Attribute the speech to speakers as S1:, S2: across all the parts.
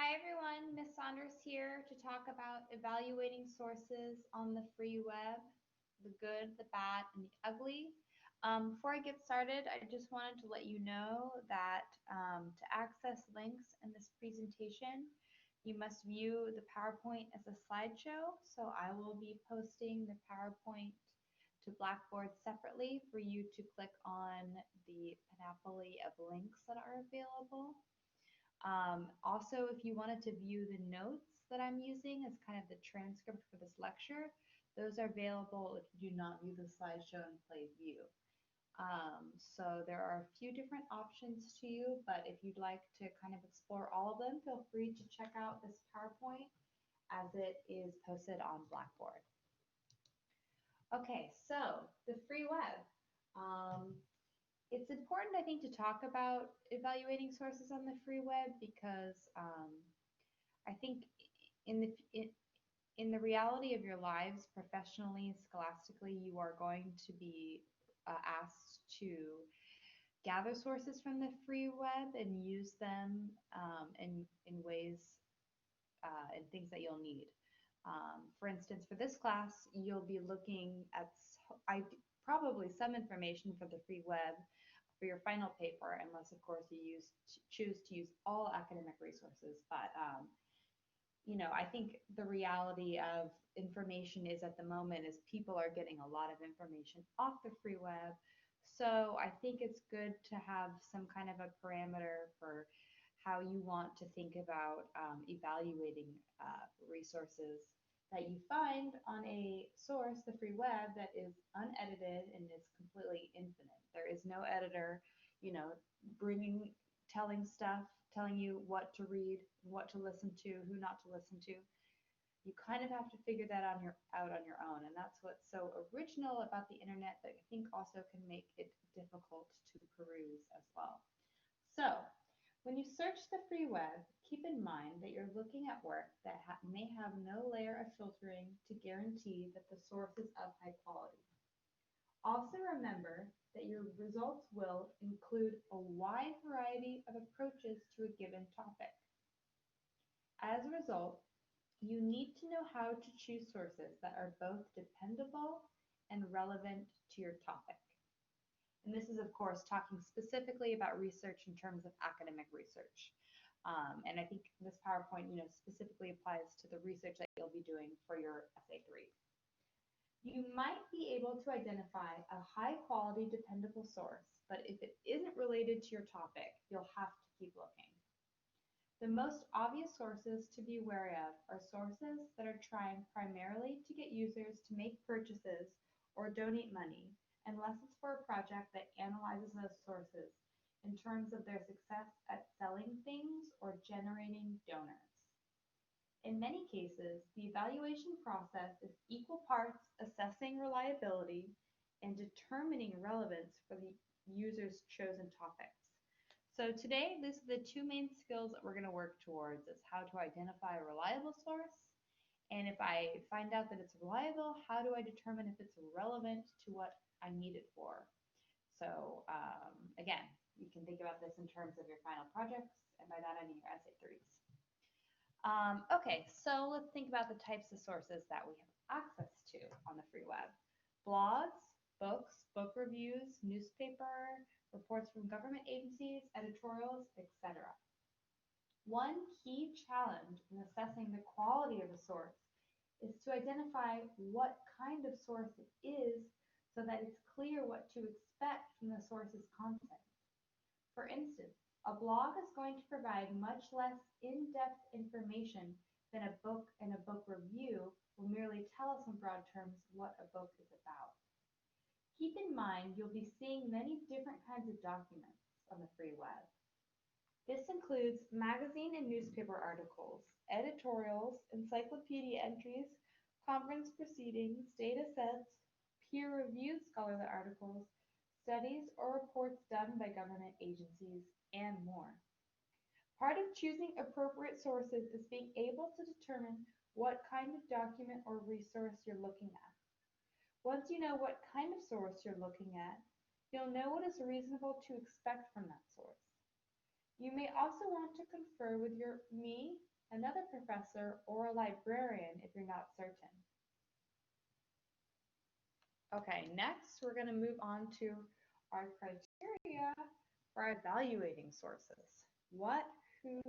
S1: Hi everyone, Miss Saunders here to talk about evaluating sources on the free web, the good, the bad, and the ugly. Before I get started, I just wanted to let you know that to access links in this presentation, you must view the PowerPoint as a slideshow. So I will be posting the PowerPoint to Blackboard separately for you to click on the panoply of links that are available. Also, if you wanted to view the notes that I'm using as kind of the transcript for this lecture, those are available if you do not view the slideshow in Play View. So there are a few different options to you, but if you'd like to kind of explore all of them, feel free to check out this PowerPoint as it is posted on Blackboard. Okay, so the free web. Um, it's important, I think, to talk about evaluating sources on the free web because I think in the in the reality of your lives, professionally, scholastically, you are going to be asked to gather sources from the free web and use them in ways and things that you'll need. For instance, for this class, you'll be looking at probably some information for the free web for your final paper, unless of course you choose to use all academic resources. But I think the reality of information is at the moment is people are getting a lot of information off the free web. So I think it's good to have some kind of a parameter for how you want to think about evaluating resources that you find on a source, the free web, that is unedited and is completely infinite. There is no editor, telling stuff, telling you what to read, what to listen to, who not to listen to. You kind of have to figure that out on your own. And that's what's so original about the internet that I think also can make it difficult to peruse as well. So when you search the free web, keep in mind that you're looking at work that may have no layer of filtering to guarantee that the source is of high quality. Also remember that your results will include a wide variety of approaches to a given topic. As a result, you need to know how to choose sources that are both dependable and relevant to your topic. And this is, of course, talking specifically about research in terms of academic research. And I think this PowerPoint, specifically applies to the research that you'll be doing for your Essay 3. You might be able to identify a high quality, dependable source, but if it isn't related to your topic, you'll have to keep looking. The most obvious sources to be wary of are sources that are trying primarily to get users to make purchases or donate money, unless it's for a project that analyzes those sources in terms of their success at selling things or generating donors. In many cases, the evaluation process is equal parts assessing reliability and determining relevance for the user's chosen topics. So today, these are the two main skills that we're going to work towards is how to identify a reliable source, and if I find out that it's reliable, how do I determine if it's relevant to what I need it for? So again, you can think about this in terms of your final projects, and by that I mean your Essay 3s. Okay, so let's think about the types of sources that we have access to on the free web. Blogs, books, book reviews, newspaper, reports from government agencies, editorials, etc. One key challenge in assessing the quality of a source is to identify what kind of source it is so that it's clear what to expect from the source's content. For instance, a blog is going to provide much less in-depth information than a book, and a book review will merely tell us in broad terms what a book is about. Keep in mind you'll be seeing many different kinds of documents on the free web. This includes magazine and newspaper articles, editorials, encyclopedia entries, conference proceedings, data sets, peer-reviewed scholarly articles, studies or reports done by government agencies, and more. Part of choosing appropriate sources is being able to determine what kind of document or resource you're looking at. Once you know what kind of source you're looking at, you'll know what is reasonable to expect from that source. You may also want to confer with me another professor, or a librarian if you're not certain. Okay, next we're going to move on to our criteria for evaluating sources. What, who,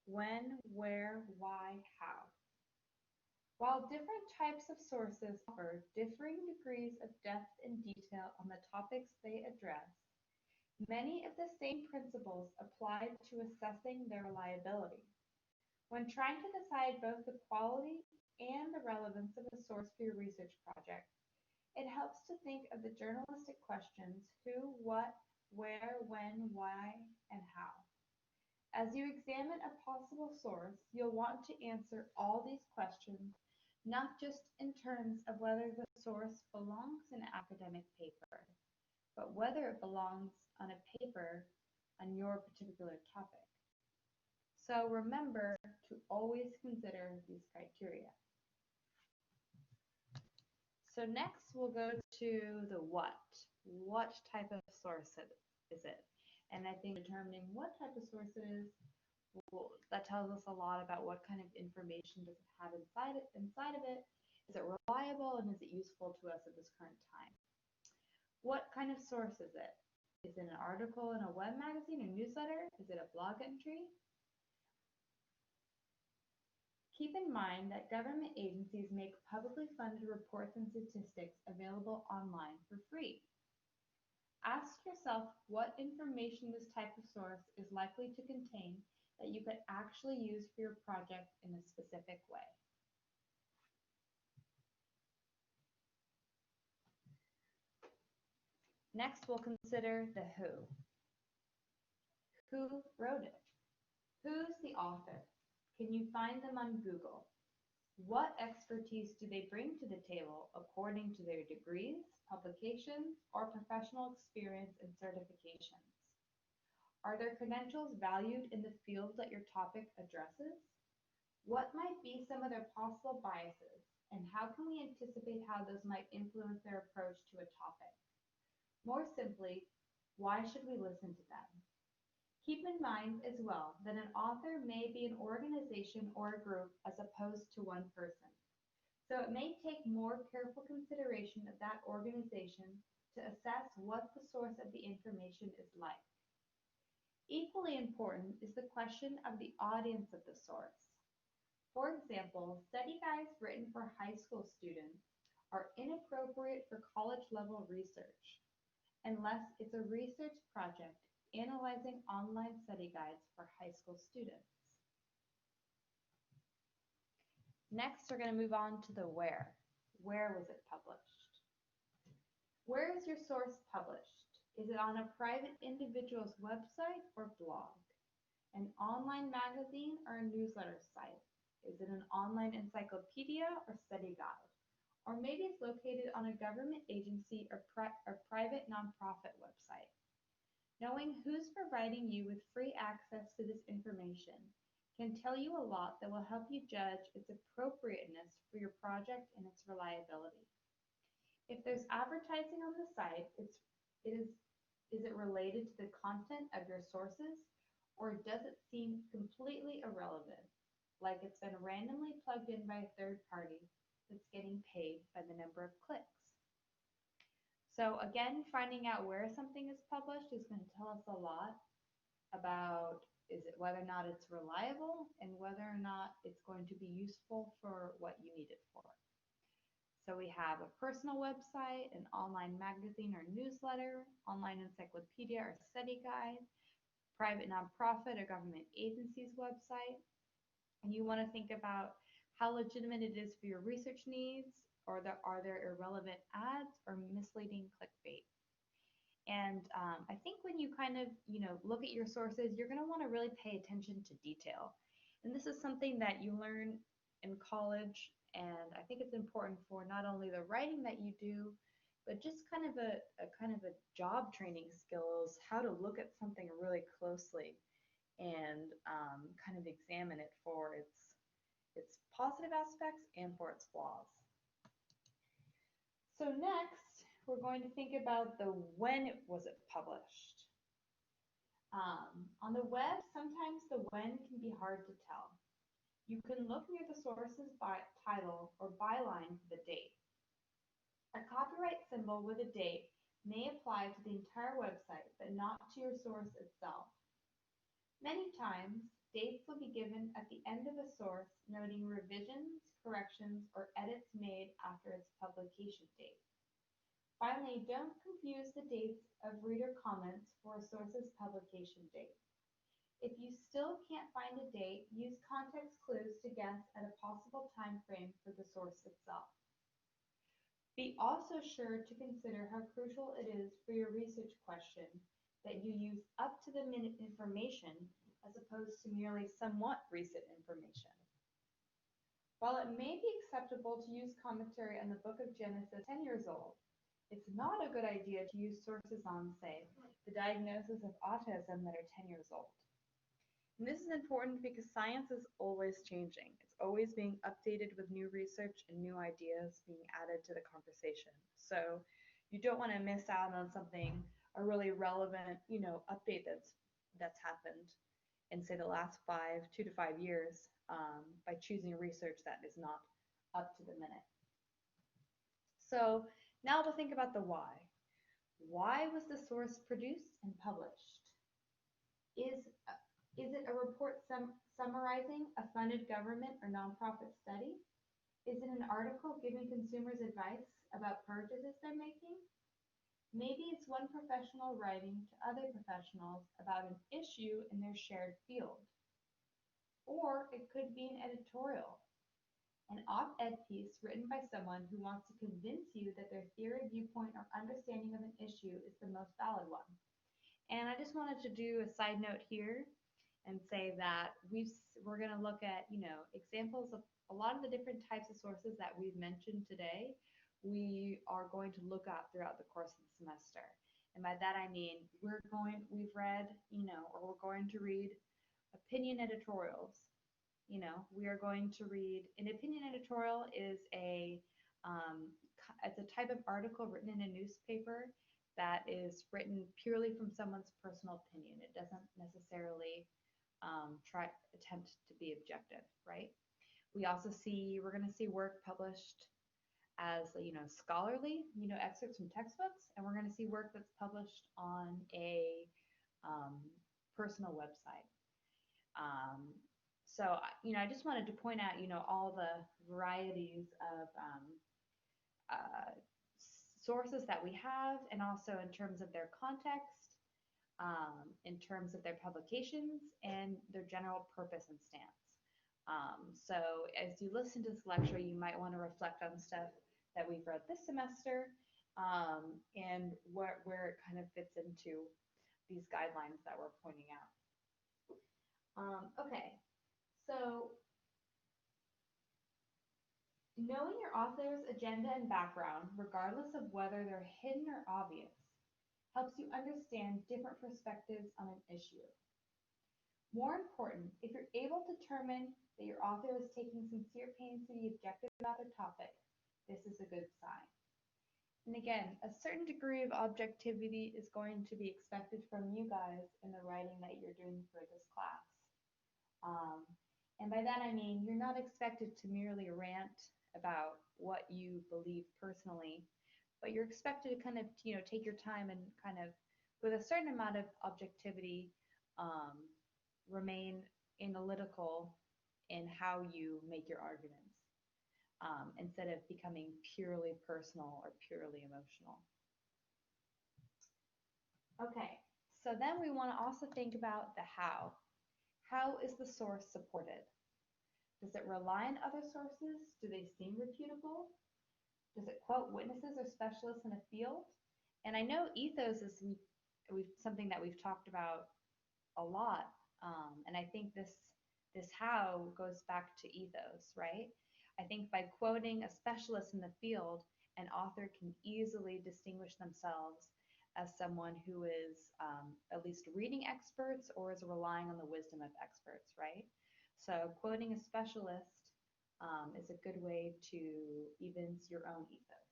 S1: when, where, why, how. While different types of sources offer differing degrees of depth and detail on the topics they address, many of the same principles apply to assessing their reliability. When trying to decide both the quality and the relevance of a source for your research project, it helps to think of the journalistic questions who, what, where, when, why, and how. As you examine a possible source, you'll want to answer all these questions, not just in terms of whether the source belongs in an academic paper, but whether it belongs on a paper on your particular topic. So remember to always consider these criteria. So next we'll go to the what. What type of source is it? And I think determining what type of source it is, that tells us a lot about what kind of information does it have inside of it. Is it reliable and is it useful to us at this current time? What kind of source is it? Is it an article in a web magazine or newsletter? Is it a blog entry? Keep in mind that government agencies make publicly funded reports and statistics available online for free. Ask yourself what information this type of source is likely to contain that you could actually use for your project in a specific way. Next, we'll consider the who. Who wrote it? Who's the author? Can you find them on Google? What expertise do they bring to the table according to their degrees, publications, or professional experience and certifications? Are their credentials valued in the field that your topic addresses? What might be some of their possible biases, and how can we anticipate how those might influence their approach to a topic? More simply, why should we listen to them? Keep in mind as well that an author may be an organization or a group as opposed to one person. So it may take more careful consideration of that organization to assess what the source of the information is like. Equally important is the question of the audience of the source. For example, study guides written for high school students are inappropriate for college-level research, unless it's a research project analyzing online study guides for high school students. Next, we're going to move on to the where. Where was it published? Where is your source published? Is it on a private individual's website or blog? An online magazine or a newsletter site? Is it an online encyclopedia or study guide? Or maybe it's located on a government agency or private nonprofit website. Knowing who's providing you with free access to this information can tell you a lot that will help you judge its appropriateness for your project and its reliability. If there's advertising on the site, is it related to the content of your sources, or does it seem completely irrelevant, like it's been randomly plugged in by a third party that's getting paid by the number of clicks? So again, finding out where something is published is going to tell us a lot about whether or not it's reliable and whether or not it's going to be useful for what you need it for. So we have a personal website, an online magazine or newsletter, online encyclopedia or study guide, private nonprofit or government agency's website. And you want to think about how legitimate it is for your research needs, or are there irrelevant ads or misleading clickbait? And I think when you kind of, look at your sources, you're going to want to really pay attention to detail. And this is something that you learn in college, and I think it's important for not only the writing that you do, but just kind of a job training skills, how to look at something really closely and kind of examine it for its positive aspects and for its flaws. So next, we're going to think about the when was it published. On the web, sometimes the when can be hard to tell. You can look near the source's title or byline for the date. A copyright symbol with a date may apply to the entire website, but not to your source itself. Many times, dates will be given at the end of a source, noting revisions, corrections, or edits made after its publication date. Finally, don't confuse the dates of reader comments for a source's publication date. If you still can't find a date, use context clues to guess at a possible time frame for the source itself. Be also sure to consider how crucial it is for your research question that you use up-to-the-minute information as opposed to merely somewhat recent information. While it may be acceptable to use commentary on the book of Genesis 10 years old, it's not a good idea to use sources on, say, the diagnosis of autism that are 10 years old. And this is important because science is always changing. It's always being updated with new research and new ideas being added to the conversation. So you don't want to miss out on something, a really relevant, update that's happened in, say, the last 2 to 5 years by choosing research that is not up to the minute. So now we'll think about the why. Why was the source produced and published? Is it a report summarizing a funded government or nonprofit study? Is it an article giving consumers advice about purchases they're making? Maybe it's one professional writing to other professionals about an issue in their shared field. Or it could be an editorial, an op-ed piece written by someone who wants to convince you that their theory, viewpoint, or understanding of an issue is the most valid one. And I just wanted to do a side note here and say that we're going to look at, examples of a lot of the different types of sources that we've mentioned today. We are going to look at throughout the course of the semester. And by that I mean we've read, or we're going to read opinion editorials. We are going to read an opinion editorial is it's a type of article written in a newspaper that is written purely from someone's personal opinion. It doesn't necessarily attempt to be objective, right? We're going to see work published as, scholarly, excerpts from textbooks, and we're going to see work that's published on a personal website. So, I just wanted to point out, all the varieties of sources that we have, and also in terms of their context, in terms of their publications, and their general purpose and stance. So as you listen to this lecture, you might want to reflect on stuff that we've read this semester, and where it kind of fits into these guidelines that we're pointing out. Okay, so knowing your author's agenda and background, regardless of whether they're hidden or obvious, helps you understand different perspectives on an issue. More important, if you're able to determine that your author is taking sincere pains to be objective about their topic, this is a good sign. And again, a certain degree of objectivity is going to be expected from you guys in the writing that you're doing for this class. And by that I mean you're not expected to merely rant about what you believe personally, but you're expected to kind of, take your time and kind of, with a certain amount of objectivity, remain analytical in how you make your arguments, instead of becoming purely personal or purely emotional. Okay, so then we want to also think about the how. How is the source supported? Does it rely on other sources? Do they seem reputable? Does it quote witnesses or specialists in a field? And I know ethos is something that we've talked about a lot, and I think this how goes back to ethos, right? I think by quoting a specialist in the field, an author can easily distinguish themselves as someone who is at least reading experts or is relying on the wisdom of experts, right? So quoting a specialist is a good way to evince your own ethos.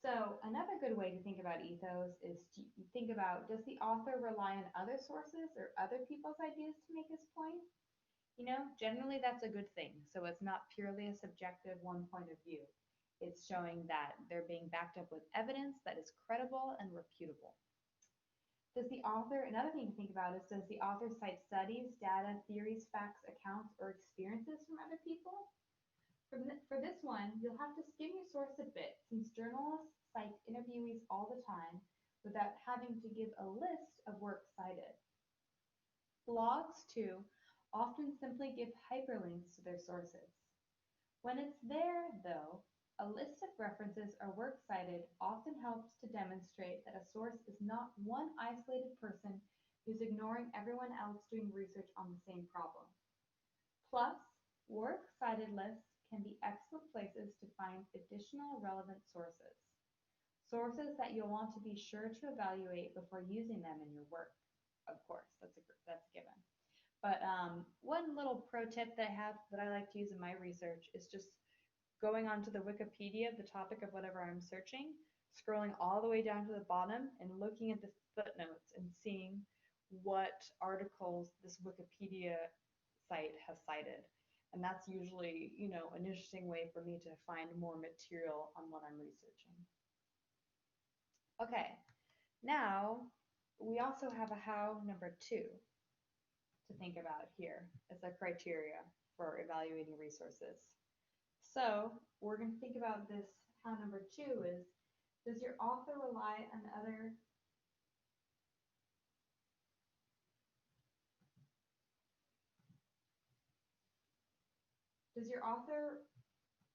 S1: So another good way to think about ethos is to think about, does the author rely on other sources or other people's ideas to make his point? Generally that's a good thing. So it's not purely a subjective one point of view. It's showing that they're being backed up with evidence that is credible and reputable. Another thing to think about is, does the author cite studies, data, theories, facts, accounts, or experiences from other people? For this one, you'll have to skim your source a bit, since journalists cite interviewees all the time without having to give a list of works cited. Blogs, too, often simply give hyperlinks to their sources. When it's there, though, a list of references or works cited often helps to demonstrate that a source is not one isolated person who's ignoring everyone else doing research on the same problem. Plus, works cited lists can be excellent places to find additional relevant sources. Sources that you'll want to be sure to evaluate before using them in your work. Of course, that's a given. But one little pro tip that I like to use in my research is just going onto the Wikipedia of the topic of whatever I'm searching, scrolling all the way down to the bottom and looking at the footnotes and seeing what articles this Wikipedia site has cited. And that's usually, an interesting way for me to find more material on what I'm researching. Okay, now we also have a how number 2 to think about here as a criteria for evaluating resources. So we're going to think about this how number 2 is, does your author rely on other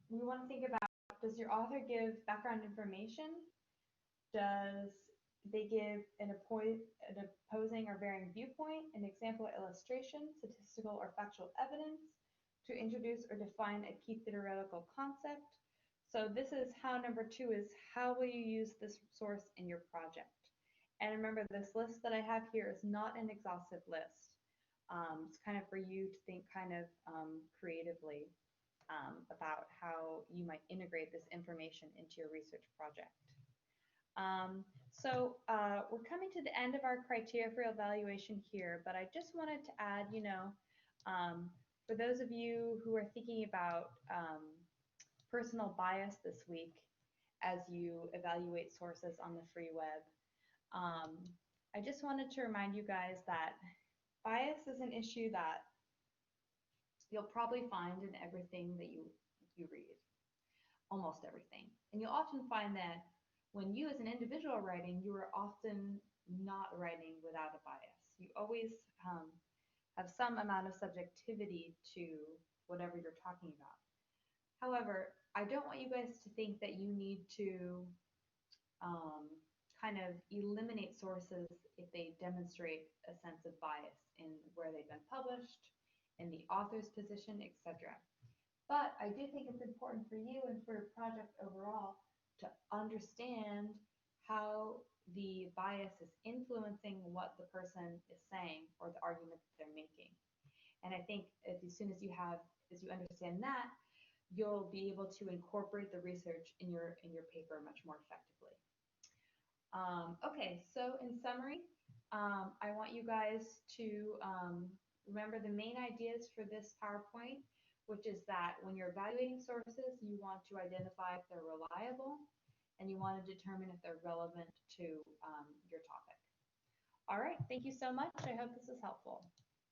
S1: we want to think about, does your author give background information? Does they give an opposing or varying viewpoint, an example or illustration, statistical or factual evidence to introduce or define a key theoretical concept? So this is how number 2 is, how will you use this source in your project? And remember, this list that I have here is not an exhaustive list. It's kind of for you to think kind of creatively about how you might integrate this information into your research project. We're coming to the end of our criteria for evaluation here, but I just wanted to add, for those of you who are thinking about personal bias this week as you evaluate sources on the free web, I just wanted to remind you guys that bias is an issue that you'll probably find in everything that you read, almost everything. And you'll often find that when you as an individual are writing, you are often not writing without a bias. You always have some amount of subjectivity to whatever you're talking about. However, I don't want you guys to think that you need to kind of eliminate sources if they demonstrate a sense of bias in where they've been published, in the author's position, etc. But I do think it's important for you and for your project overall to understand how the bias is influencing what the person is saying or the argument that they're making. And I think as soon as you understand that, you'll be able to incorporate the research in your paper much more effectively. Okay, so in summary, I want you guys to remember the main ideas for this PowerPoint, which is that when you're evaluating sources, you want to identify if they're reliable, and you want to determine if they're relevant to your topic. All right, thank you so much. I hope this is helpful.